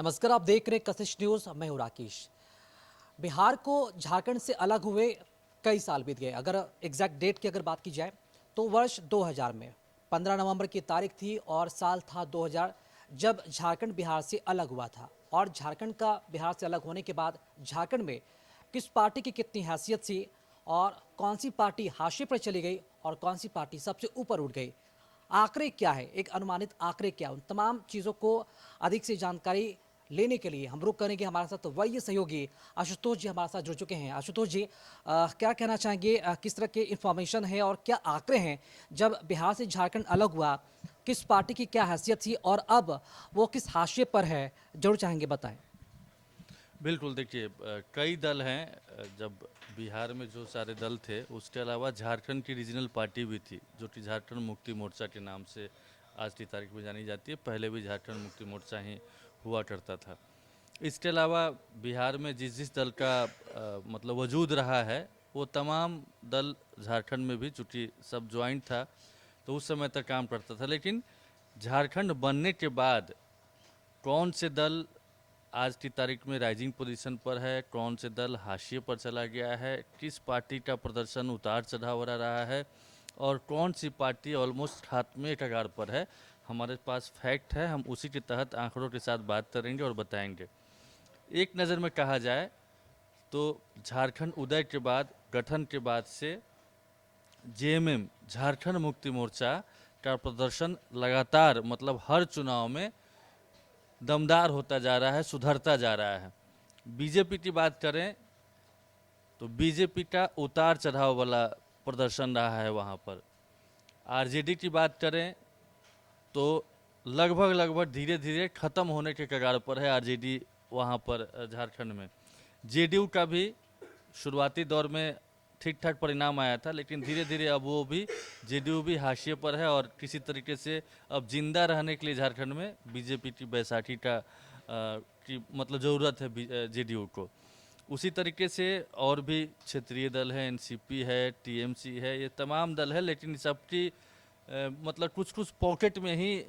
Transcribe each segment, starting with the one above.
नमस्कार, आप देख रहे हैं कशिश न्यूज। मैं हूं राकेश। बिहार को झारखंड से अलग हुए कई साल बीत गए। अगर एग्जैक्ट डेट की अगर बात की जाए तो वर्ष 2000 में 15 नवंबर की तारीख थी और साल था 2000 जब झारखंड बिहार से अलग हुआ था। और झारखंड का बिहार से अलग होने के बाद झारखंड में किस पार्टी की कितनी हैसियत थी और कौन सी पार्टी हाशिए पर चली गई और कौन सी पार्टी सबसे ऊपर उठ गई, आंकड़े क्या है, एक अनुमानित आंकड़े क्या, उन तमाम चीज़ों को अधिक से जानकारी लेने के लिए हम रुक करेंगे हमारे साथ वरीय सहयोगी आशुतोष जी हमारे साथ जुड़ चुके हैं। आशुतोष जी, क्या कहना चाहेंगे, किस तरह के इंफॉर्मेशन है और क्या आंकड़े हैं जब बिहार से झारखंड अलग हुआ, किस पार्टी की क्या हैसियत थी और अब वो किस हाशिए पर है, जरूर चाहेंगे बताएं। बिल्कुल देखिए कई दल हैं। जब बिहार में जो सारे दल थे उसके अलावा झारखंड की रीजनल पार्टी भी थी जो कि झारखंड मुक्ति मोर्चा के नाम से आज की तारीख में जानी जाती है। पहले भी झारखंड मुक्ति मोर्चा ही हुआ करता था। इसके अलावा बिहार में जिस जिस दल का मतलब वजूद रहा है वो तमाम दल झारखंड में भी चूँकि सब ज्वाइंट था तो उस समय तक काम करता था। लेकिन झारखंड बनने के बाद कौन से दल आज की तारीख में राइजिंग पोजीशन पर है, कौन से दल हाशिए पर चला गया है, किस पार्टी का प्रदर्शन उतार चढ़ाव वाला रहा है और कौन सी पार्टी ऑलमोस्ट खात्मे के कगार पर है, हमारे पास फैक्ट है। हम उसी के तहत आंकड़ों के साथ बात करेंगे और बताएंगे। एक नज़र में कहा जाए तो झारखंड उदय के बाद, गठन के बाद से जेएमएम झारखंड मुक्ति मोर्चा का प्रदर्शन लगातार मतलब हर चुनाव में दमदार होता जा रहा है, सुधरता जा रहा है। बीजेपी की बात करें तो बीजेपी का उतार चढ़ाव वाला प्रदर्शन रहा है वहाँ पर। आरजेडी की बात करें तो लगभग लगभग धीरे धीरे खत्म होने के कगार पर है आरजेडी वहाँ पर झारखंड में। जेडीयू का भी शुरुआती दौर में ठीक ठाक परिणाम आया था लेकिन धीरे धीरे अब वो भी जेडीयू भी हाशिए पर है और किसी तरीके से अब जिंदा रहने के लिए झारखंड में बीजेपी की बैसाखी का की मतलब ज़रूरत है जेडीयू को। उसी तरीके से और भी क्षेत्रीय दल है, एनसीपी है, टीएमसी है, ये तमाम दल है लेकिन सबकी मतलब कुछ कुछ पॉकेट में ही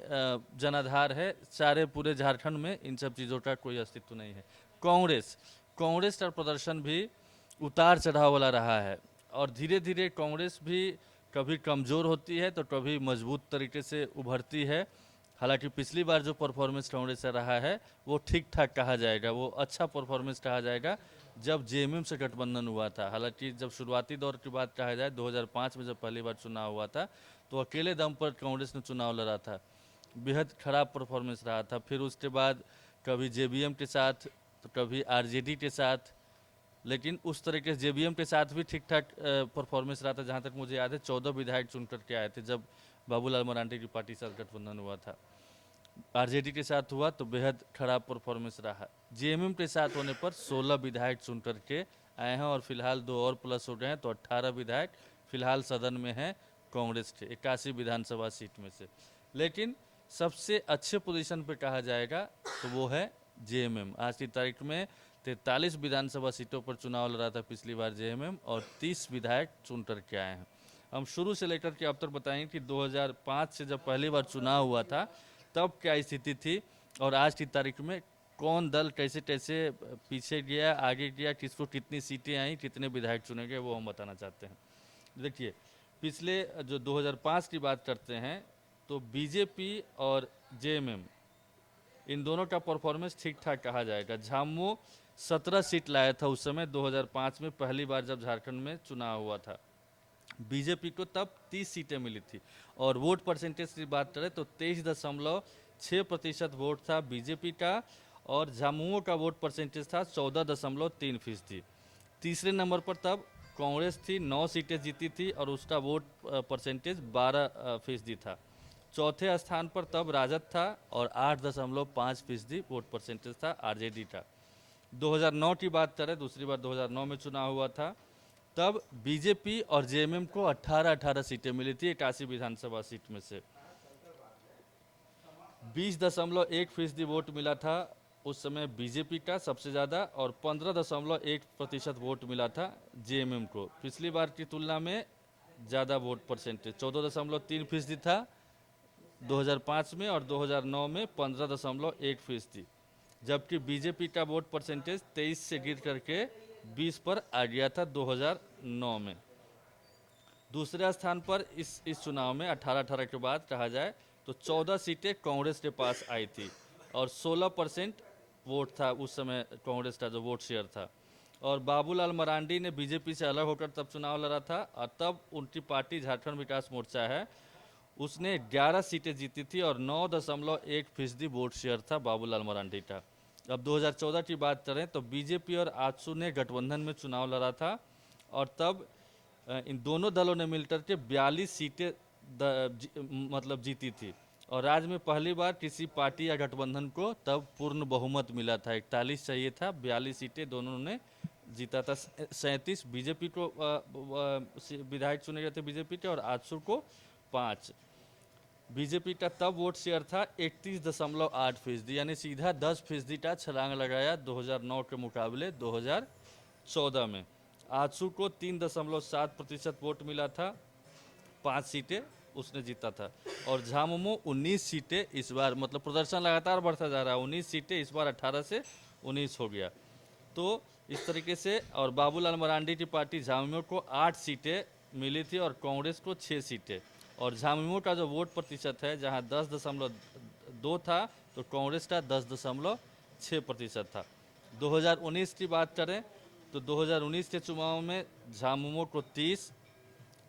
जनाधार है। सारे पूरे झारखंड में इन सब चीज़ों का कोई अस्तित्व नहीं है। कांग्रेस कांग्रेस का प्रदर्शन भी उतार चढ़ाव वाला रहा है और धीरे धीरे कांग्रेस भी कभी कमज़ोर होती है तो कभी मजबूत तरीके से उभरती है। हालांकि पिछली बार जो परफॉर्मेंस कांग्रेस का रहा है वो ठीक ठाक कहा जाएगा, वो अच्छा परफॉर्मेंस कहा जाएगा जब जेएमएम से गठबंधन हुआ था। हालांकि जब शुरुआती दौर की बात कहा जाए 2005 में जब पहली बार चुनाव हुआ था तो अकेले दम पर कांग्रेस ने चुनाव लड़ा था, बेहद खराब परफॉर्मेंस रहा था। फिर उसके बाद कभी जेबीएम के साथ तो कभी आरजेडी के साथ, लेकिन उस तरीके से जेबीएम के साथ भी ठीक ठाक परफॉर्मेंस रहा था। जहाँ तक मुझे याद है 14 विधायक चुन करके आए थे जब बाबूलाल मरांडी की पार्टी साथ गठबंधन हुआ था। आरजेडी के साथ हुआ तो बेहद खराब परफॉर्मेंस रहा। जेएमएम के साथ होने पर 16 विधायक चुन करके आए हैं और फिलहाल 2 और प्लस हो गए हैं तो 18 विधायक फिलहाल सदन में हैं कांग्रेस के 81 विधानसभा सीट में से। लेकिन सबसे अच्छे पोजीशन पे कहा जाएगा तो वो है जेएमएम। आज की तारीख में 43 विधानसभा सीटों पर चुनाव लड़ा था पिछली बार जेएमएम और 30 विधायक चुन करके आए हैं। हम शुरू से लेकर के अब तक बताएंगे कि 2005 से जब पहली बार चुनाव हुआ था तब क्या स्थिति थी और आज की तारीख में कौन दल कैसे कैसे पीछे गया, आगे गया, किसको कितनी सीटें आई, कितने विधायक चुने गए, वो हम बताना चाहते हैं। देखिए पिछले जो 2005 की बात करते हैं तो बीजेपी और जेएमएम इन दोनों का परफॉर्मेंस ठीक ठाक कहा जाएगा। झामुमो 17 सीट लाया था उस समय 2005 में पहली बार जब झारखंड में चुनाव हुआ था। बीजेपी को तब 30 सीटें मिली थी और वोट परसेंटेज की बात करें तो 23.6% वोट था बीजेपी का और झामुमो का वोट परसेंटेज था 14.3%। तीसरे नंबर पर तब कांग्रेस थी, 9 सीटें जीती थी और उसका वोट परसेंटेज 12% था। चौथे स्थान पर तब राजद था और 8.5% वोट परसेंटेज था आरजेडी का। 2009 की बात करें, दूसरी बार 2009 में चुनाव हुआ था, तब बीजेपी और जेएमएम को 18-18 सीटें मिली थी 81 विधानसभा सीट में से। 20.1% वोट मिला था उस समय बीजेपी का सबसे ज़्यादा और 15.1% वोट मिला था जेएमएम को। पिछली बार की तुलना में ज़्यादा वोट परसेंटेज 14.3% था 2005 में और 2009 में 15.1%। जबकि बीजेपी का वोट परसेंटेज 23 से गिर करके 20 पर आ गया था 2009 में। दूसरे स्थान पर इस चुनाव में 18 के बाद कहा जाए तो 14 सीटें कांग्रेस के पास आई थी और 16% वोट था उस समय कांग्रेस का जो वोट शेयर था। और बाबूलाल मरांडी ने बीजेपी से अलग होकर तब चुनाव लड़ा था और तब उनकी पार्टी झारखंड विकास मोर्चा है, उसने 11 सीटें जीती थी और 9.1% वोट शेयर था बाबूलाल मरांडी का। अब 2014 की बात करें तो बीजेपी और आजसू ने गठबंधन में चुनाव लड़ा था और तब इन दोनों दलों ने मिलकर के 42 सीटें मतलब जीती थी और राज्य में पहली बार किसी पार्टी या गठबंधन को तब पूर्ण बहुमत मिला था। 41 चाहिए था, 42 सीटें दोनों ने जीता था। 37 बीजेपी को विधायक चुने गए थे बीजेपी के और आजसू को 5। बीजेपी का तब वोट शेयर था 31.8%, यानी सीधा 10% का छलांग लगाया 2009 के मुकाबले 2014 में। आजसू को 3.7% वोट मिला था, 5 सीटें उसने जीता था। और झामुमो 19 सीटें इस बार, मतलब प्रदर्शन लगातार बढ़ता जा रहा है, 19 सीटें इस बार 18 से 19 हो गया। तो इस तरीके से, और बाबूलाल मरांडी की पार्टी झामुमो को 8 सीटें मिली थी और कांग्रेस को 6 सीटें। और झामुमो का जो वोट प्रतिशत है जहां 10.2 था तो कांग्रेस का 10.6% था। 2019 की बात करें तो 2019 के चुनाव में झामुमो को 30,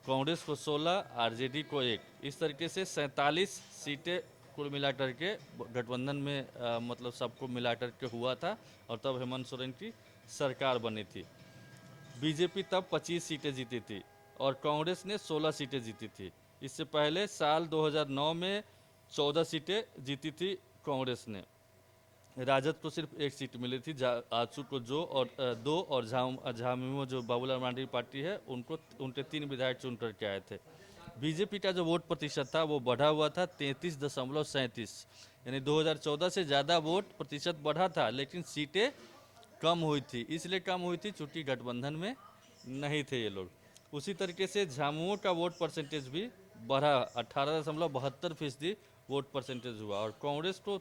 कांग्रेस को 16, आरजेडी को 1, इस तरीके से 47 सीटें कुल मिलाकर के गठबंधन में मतलब सबको मिलाकर के हुआ था और तब हेमंत सोरेन की सरकार बनी थी। बीजेपी तब 25 सीटें जीती थी और कांग्रेस ने 16 सीटें जीती थी। इससे पहले साल 2009 में 14 सीटें जीती थी कांग्रेस ने। राजद को सिर्फ 1 सीट मिली थी, आजसू को 2 और झामुमो जो बाबूलाल मरांडी पार्टी है उनको उनके 3 विधायक चुन करके आए थे। बीजेपी का जो वोट प्रतिशत था वो बढ़ा हुआ था 33.37, यानी 2014 से ज़्यादा वोट प्रतिशत बढ़ा था, लेकिन सीटें कम हुई थी। इसलिए कम हुई थी चूँकि गठबंधन में नहीं थे ये लोग। उसी तरीके से झामुमो का वोट परसेंटेज भी बढ़ा, 18.72% वोट परसेंटेज हुआ और कांग्रेस को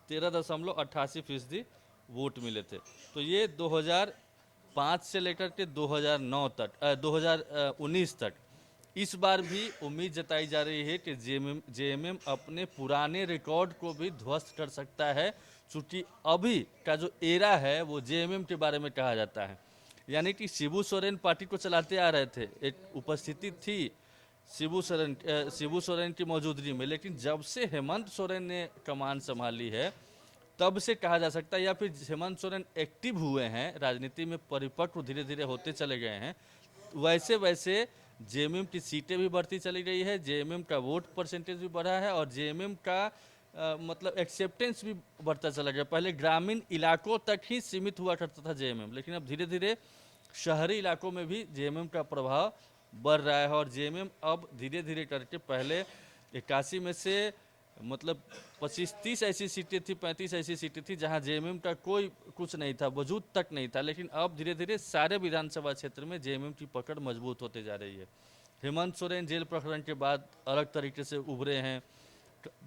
13.88% वोट मिले थे। तो ये 2005 से लेकर के 2009 तक 2019 तक इस बार भी उम्मीद जताई जा रही है कि जेएमएम अपने पुराने रिकॉर्ड को भी ध्वस्त कर सकता है, चूँकि अभी का जो एरा है वो जेएमएम के बारे में कहा जाता है। यानी कि शिबू सोरेन पार्टी को चलाते आ रहे थे, एक उपस्थिति थी शिबू सोरेन की मौजूदगी में, लेकिन जब से हेमंत सोरेन ने कमान संभाली है तब से कहा जा सकता है, या फिर हेमंत सोरेन एक्टिव हुए हैं, राजनीति में परिपक्व धीरे धीरे होते चले गए हैं, वैसे वैसे जेएमएम की सीटें भी बढ़ती चली गई है, जेएमएम का वोट परसेंटेज भी बढ़ा है और जेएमएम का मतलब एक्सेप्टेंस भी बढ़ता चला गया। पहले ग्रामीण इलाकों तक ही सीमित हुआ करता था जेएमएम, लेकिन अब धीरे धीरे शहरी इलाकों में भी जेएमएम का प्रभाव बढ़ रहा है और जेएमएम अब धीरे धीरे करके पहले 81 में से मतलब 25-30 ऐसी सीटें थी, 35 ऐसी सीटें थी जहां जेएमएम का कोई कुछ नहीं था, वजूद तक नहीं था, लेकिन अब धीरे धीरे सारे विधानसभा क्षेत्र में जेएमएम की पकड़ मजबूत होते जा रही है। हेमंत सोरेन जेल प्रकरण के बाद अलग तरीके से उभरे हैं।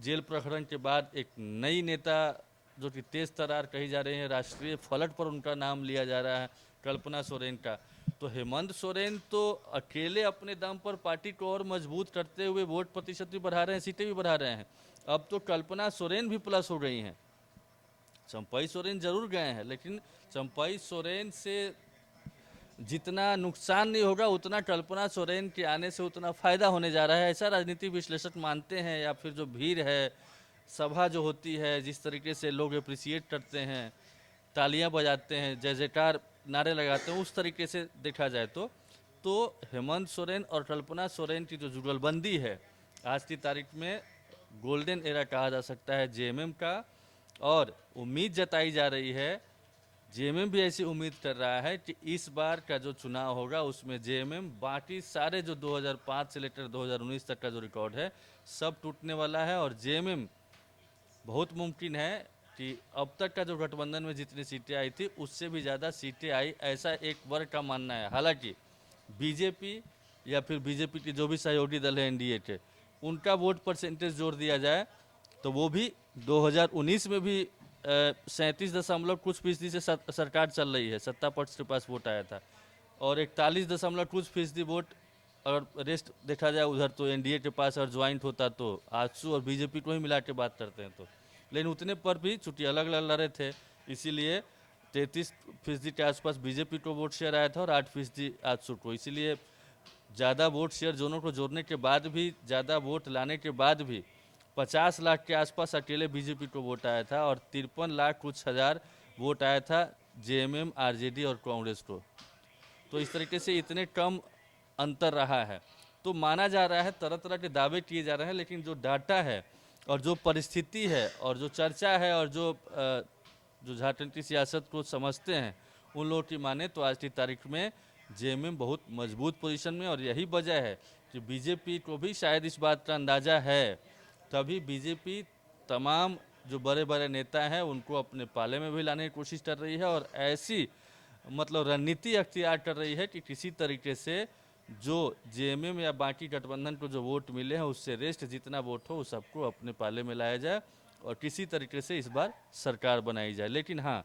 जेल प्रकरण के बाद एक नई नेता जो कि तेज तरार कही जा रही है, राष्ट्रीय फलक पर उनका नाम लिया जा रहा है, कल्पना सोरेन का। तो हेमंत सोरेन तो अकेले अपने दम पर पार्टी को और मजबूत करते हुए वोट प्रतिशत भी बढ़ा रहे हैं, सीटें भी बढ़ा रहे हैं। अब तो कल्पना सोरेन भी प्लस हो गई हैं। चंपई सोरेन जरूर गए हैं, लेकिन चंपई सोरेन से जितना नुकसान नहीं होगा उतना कल्पना सोरेन के आने से उतना फायदा होने जा रहा है, ऐसा राजनीतिक विश्लेषक मानते हैं। या फिर जो भीड़ है, सभा जो होती है, जिस तरीके से लोग अप्रिसिएट करते हैं, तालियां बजाते हैं, जय जयकार नारे लगाते हैं, उस तरीके से देखा जाए तो हेमंत सोरेन और कल्पना सोरेन की जो जुगलबंदी है आज की तारीख में गोल्डन एरा कहा जा सकता है जेएमएम का। और उम्मीद जताई जा रही है, जेएमएम भी ऐसी उम्मीद कर रहा है कि इस बार का जो चुनाव होगा उसमें जेएमएम बाकी सारे जो 2005 से लेकर 2019 तक का जो रिकॉर्ड है सब टूटने वाला है और जेएमएम बहुत मुमकिन है कि अब तक का जो गठबंधन में जितनी सीटें आई थी उससे भी ज़्यादा सीटें आई, ऐसा एक वर्ग का मानना है। हालांकि बीजेपी या फिर बीजेपी के जो भी सहयोगी दल है एनडीए के, उनका वोट परसेंटेज जोड़ दिया जाए तो वो भी 2019 में भी 37 कुछ फीसदी से सरकार चल रही है, सत्ता पक्ष के पास वोट आया था, और 41 कुछ फीसदी वोट, और रेस्ट देखा जाए उधर तो एनडीए के पास और ज्वाइंट होता तो आजसू और बीजेपी को ही मिला के बात करते हैं तो, लेकिन उतने पर भी चूंकि अलग अलग लड़े थे, इसीलिए 33% के आसपास बीजेपी को वोट शेयर आया था और 8% आजसू को। इसीलिए ज़्यादा वोट शेयर दोनों को जोड़ने के बाद भी, ज़्यादा वोट लाने के बाद भी 50 लाख के आसपास अकेले बीजेपी को वोट आया था, और 53 लाख कुछ हज़ार वोट आया था जेएमएम, आरजेडी और कांग्रेस को। तो इस तरीके से इतने कम अंतर रहा है। तो माना जा रहा है, तरह तरह के दावे किए जा रहे हैं, लेकिन जो डाटा है और जो परिस्थिति है और जो चर्चा है और जो झारखंड की सियासत को समझते हैं, उन लोगों की माने तो आज की तारीख में जेएमएम बहुत मजबूत पोजीशन में, और यही वजह है कि बीजेपी को भी शायद इस बात का अंदाज़ा है, तभी बीजेपी तमाम जो बड़े बड़े नेता हैं उनको अपने पाले में भी लाने की कोशिश कर रही है, और ऐसी मतलब रणनीति अख्तियार कर रही है कि किसी तरीके से जो जेएमएम या बाकी गठबंधन को जो वोट मिले हैं उससे रेस्ट जितना वोट हो उस सबको अपने पाले में लाया जाए और किसी तरीके से इस बार सरकार बनाई जाए। लेकिन हाँ,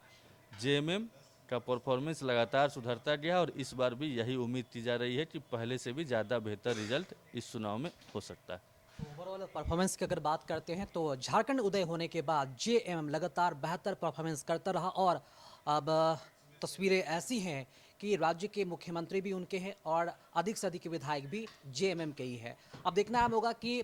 जेएमएम का परफॉर्मेंस लगातार सुधरता गया, और इस बार भी यही उम्मीद की जा रही है कि पहले से भी ज़्यादा बेहतर रिजल्ट इस चुनाव में हो सकता है। ओवरऑल परफॉर्मेंस की अगर बात करते हैं तो झारखंड उदय होने के बाद जेएमएम लगातार बेहतर परफॉर्मेंस करता रहा, और अब तस्वीरें ऐसी हैं कि राज्य के मुख्यमंत्री भी उनके हैं और अधिक से अधिक विधायक भी जेएमएम के ही है। अब देखना अहम होगा कि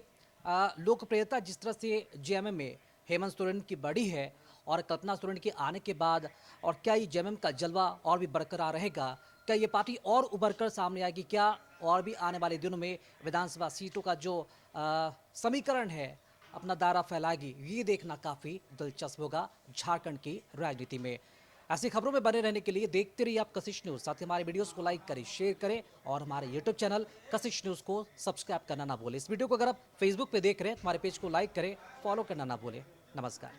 लोकप्रियता जिस तरह से जेएमएम में हेमंत सोरेन की बढ़ी है और कल्पना सोरेन के आने के बाद, और क्या ये जेएमएम का जलवा और भी बरकरार रहेगा, क्या ये पार्टी और उभर कर सामने आएगी, क्या और भी आने वाले दिनों में विधानसभा सीटों का जो समीकरण है अपना दायरा फैलाएगी, ये देखना काफ़ी दिलचस्प होगा झारखंड की राजनीति में। ऐसी खबरों में बने रहने के लिए देखते रहिए आप कशिश न्यूज़। साथ ही हमारे वीडियोस को लाइक करें, शेयर करें, और हमारे यूट्यूब चैनल कशिश न्यूज़ को सब्सक्राइब करना ना भूलें। इस वीडियो को अगर आप फेसबुक पे देख रहे हैं तो हमारे पेज को लाइक करें, फॉलो करना ना भूलें। नमस्कार।